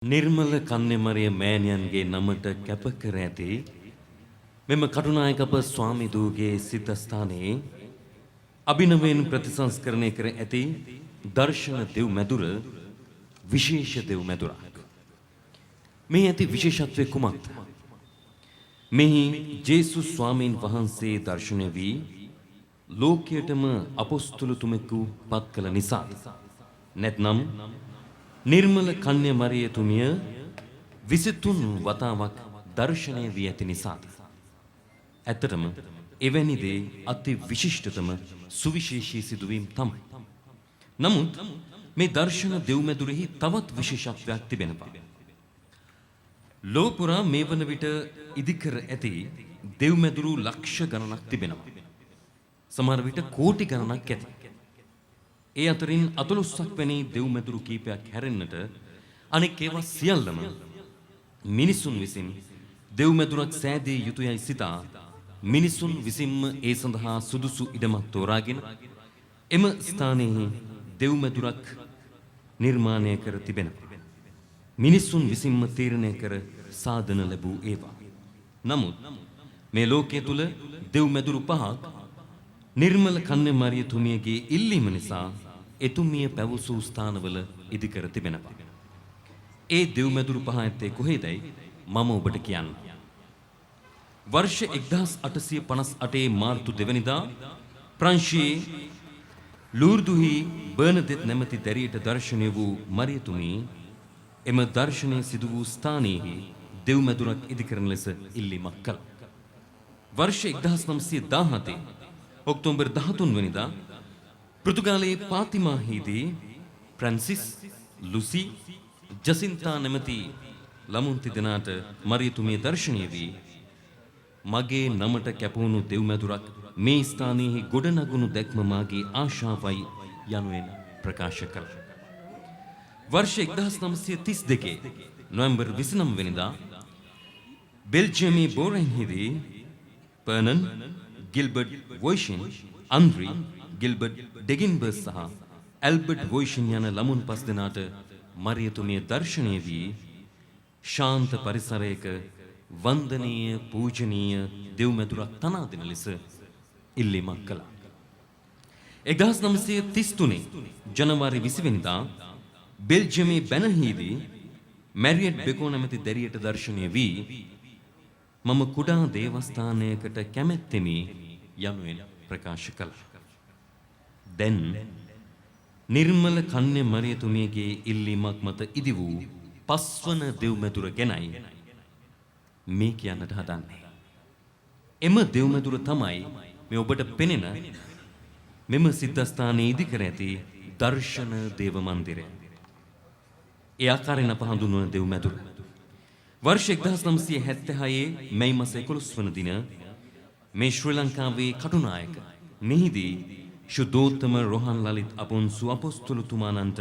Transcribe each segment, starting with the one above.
නිර්මල කන්නෙමරිය මෑණියන්ගේ නමට කැප කර ඇති මෙම කටුනායක අප ස්වාමිදූගේ සිද්ධස්ථානයේ අභිනවයෙන් ප්‍රතිසංස්කරණය කර ඇති දර්ශන දෙව් මැදුර විශේෂ දෙව් මැදුරක්. මේ ඇති විශේෂත්වය කුමක්ද? මෙහි ජේසුස් ස්වාමීන් වහන්සේ දර්ශනය වී ලෝකයටම අපොස්තුලතුමෙකු පත් කළ නිසා නැත්නම් නිර්මල කන්‍ය මරියතුමිය 23 වතාවක් දර්ශනය වී ඇති නිසාද? ඇත්තටම එවැනි දේ අති විශිෂ්ටතම සුවිශේෂී සිදුවීම් තමයි. නමුත් මේ දර්ශන දෙව්මැදුරෙහි තවත් විශේෂත්වයක් තිබෙනවා. ලෝපුරා මේ වන විට ඉදිකර ඇති දෙව්මැදුරු ලක්ෂ ගණනක් තිබෙනවා. සමහර විට කෝටි ගණනක් ඇති. ඒ අතරින් 14ක් වැනි දෙව්මැදුරු කීපයක් හැරෙන්නට අනෙක් ඒවා සියල්ලම මිනිසුන් විසින් දෙව්මැදුරක් සෑදී යුතුයයි සිතා මිනිසුන් විසින්ම ඒ සඳහා සුදුසු ඉඩමක් තෝරාගෙන එම ස්ථානයේ දෙව්මැදුරක් නිර්මාණය කර තිබෙනවා. මිනිසුන් විසින්ම තීරණය කර සාධන ලැබූ ඒවා. නමුත් මේ ලෝකයේ තුල දෙව්මැදුරු පහක් නිර්මල කන්‍ය මරියතුමියගේ ඉල්ලීම නිසා එතුමිය පැවසූ ස්ථානවල ඉදිකර තිබෙනවා. ඒ දෙව්මැදුරු පහ ඇත්තේ කොහේදයි මම ඔබට කියන්න. වර්ෂ 1858 මාර්තු 2 වෙනිදා ප්‍රංශයේ ලූර්දුහි බර්නදෙත් නැමැති දැරියට දර්ශනය වූ මරියතුමී එම දර්ශනය සිදු වූ ස්ථානයේ දෙව්මැදුරක් ඉදිකරන ලෙස ඉල්ලීමක් කළා. වර්ෂ 1917 ඔක්තෝබර් 13 වෙනිදා පෘතුගාලයේ පාතිමාහිදී ෆ්‍රැන්සිස්, ලුසි, ජසින්තා නැමැති ළමුන් තිදෙනාට මරියතුමිය දර්ශනය වී මගේ නමට කැපවුණු දෙව්මැදුරක් මේ ස්ථානයේ ගොඩනගුණු දැක්ම මාගේ ආශාවයි යනුවෙන් ප්‍රකාශ කළා. වර්ෂ 1932 නොවැම්බර් 29 වෙනිදා බෙල්ජියමේ බෝරෙන්හිදී පර්නන්, ගිල්බර්ට් වොයිෂින්, අන්ද්‍රි ගිල්බර්ට් ඩෙගින්බර්ග් සහ ඇල්බර්ට් වොයිෂින් යන ළමුන් පස් දෙනාට මරියතුමිය දර්ශනය වී ශාන්ත පරිසරයක වන්දනීය පූජනීය දෙව්මැදුරක් තනා දෙන ලෙස ඉල්ලීමක් කළා. 1933 ජනවාරි 20 වෙනිදා බෙල්ජියමේ බැනහීදී මැරියට් බෙකෝ නැමැති දැරියට දර්ශනය වී මම කුඩා දේවස්ථානයකට කැමැත්තෙමි යනුවෙන් ප්‍රකාශ කළා. දැන් නිර්මල කන්‍ය මරියතුමියගේ ඉල්ලීමක් මත ඉදි වූ පස්වන දෙව්මැදුර ගැනයි මේ කියන්නට හදන්නේ. එම දෙව්මැදුර තමයි මේ ඔබට පෙනෙන මෙම සිද්ධාස්ථානයේ ඉදිකර ඇති දර්ශන දේව මන්දිරය. ඒ ආකාරයෙන් අප හඳුන්වන දෙව්මැදුර වර්ෂ 1976 මැයි මාස 11 වන දින මේ ශ්‍රී ලංකාවේ කටුනායක මෙහිදී ශුද්ධෝත්තම රෝහන් ලලිත් අපොන්සු අපොස්තුලතුමාණන්ට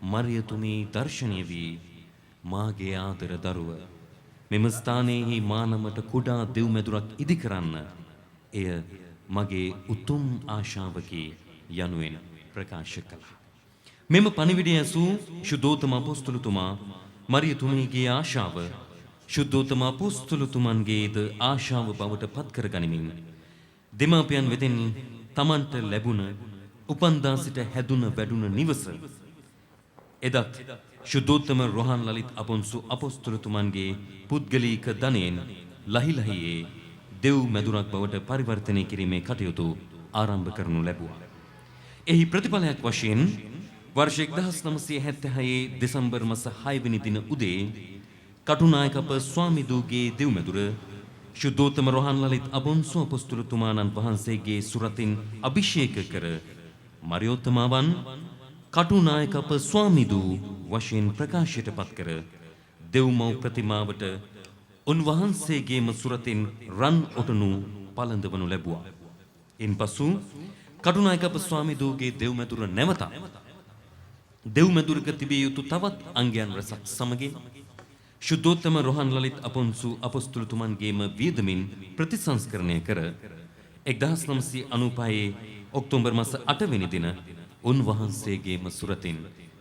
මරියතුමී දර්ශනය වී මාගේ ආදර දරුව මෙම ස්ථානයේ මානමට කුඩා දෙව්මැදුරක් ඉදිකරන්න එය මගේ උතුම් ආශාවකි යනුවෙන් ප්‍රකාශ කළා. මෙම පණිවිඩය ඇසූ ශුද්ධෝත්තම අපොස්තුලතුමා මරියතුමීගේ ආශාව ශුද්ධෝත්තම අපොස්තුලතුමන්ගේද ආශාව බවට පත් කර ගනිමින් දෙමාපියන් වෙතින් තමන්ට ලැබුණ උපන්දා සිට හැදුන වැඩුණ නිවස එදත් ශුද්ධෝත්තම රෝහන් ලලිත් අපොන්සු අපොස්තුලතුමන්ගේ පුද්ගලික ධනයෙන් ලහිලහියේ දෙව් මැදුරක් බවට පරිවර්තනය කිරීමේ කටයුතු ආරම්භ කරනු ලැබුවා. එහි ප්‍රතිඵලයක් වශයෙන් වර්ෂ 1976 දෙසැම්බර් මාස 6 වෙනි දින උදේ කටුනායක අප ස්වාමිදූගේ දෙව්මැදුර ශුද්ධෝත්තම රෝහන් ලලිත් අපොන්සු අපොස්තුලතුමාණන් වහන්සේගේ සුරතින් අභිෂේක කර මරියෝත්තමාවන් කටුනායක අප ස්වාමිදූ වශයෙන් ප්‍රකාශයට පත් කර දෙව්මව් ප්‍රතිමාවට උන්වහන්සේගේම සුරතින් රන් ඔටනු පළඳවනු ලැබුවා. ඉන්පසු කටුනායක අප ස්වාමිදූගේ දෙව්මැදුර නැවත දෙව්මැදුරක තිබිය යුතු තවත් අංගයන් රැසක් සමගින් ශුද්ධෝත්තම රෝහන් ලලිත් අපොන්සු අපොස්තුලතුමන්ගේම වියදමින් ප්‍රතිසංස්කරණය කර 1995 ඔක්තෝබර් මාස 8 වෙනි දින උන්වහන්සේගේම සුරතින්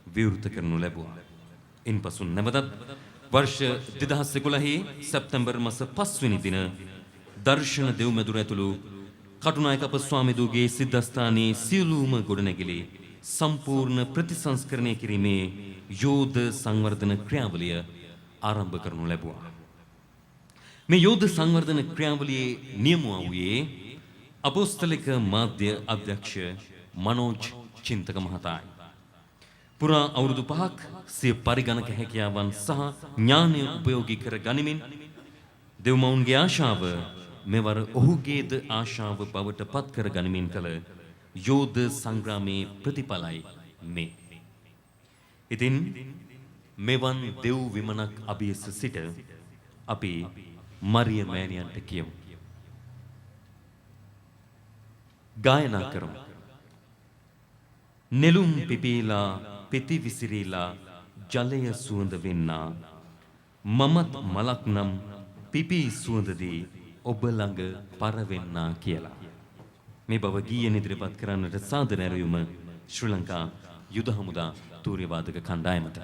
විවෘත කරනු ලැබුවා. ඉන්පසු නැවතත් වර්ෂ 2011 සැප්තැම්බර් මාස 5 වෙනි දින දර්ශන දෙව්මැදුර ඇතුළු කටුනායක අප ස්වාමීදුගේ සිද්ධාස්ථානයේ සියලුම ගොඩනැගිලි සම්පූර්ණ ප්‍රතිසංස්කරණය කිරීමේ යෝධ සංවර්ධන ක්‍රියාවලිය ආරම්භ කරනු ලැබුවා. මේ යෝධ සංවර්ධන ක්‍රියාවලියේ නියමුවා වූයේ අපොස්තලික මාධ්‍ය අධ්‍යක්ෂ මනෝජ් චින්තක මහතායි. පුරා අවුරුදු 5ක් සිය පරිගණක හැකියාවන් සහ ඥානය උපයෝගී කර ගනිමින් දෙව්මවුන්ගේ ආශාව මෙවර ඔහුගේද ආශාව බවට පත් කර ගනිමින් කළ යෝධ සංග්‍රාමයේ ප්‍රතිඵලයි මේ. ඉතින් මෙවන් දෙව් විමනක් අභියස සිට අපි මරිය මෑණියන්ට කියමු. ගායනා කරමු. නෙළුම් පිපීලා පෙති විසිරීලා ජලය සුවඳ වෙන්නා මමත් මලක් නම් පිපී සුවඳදී ඔබ ළඟ පරවෙන්නා කියලා. මේ බව ගීයෙන් ඉදිරිපත් කරන්නට සාදර ඇරයුම ශ්‍රී ලංකා යුද හමුදා තූර්ය වාදක කණ්ඩායමට.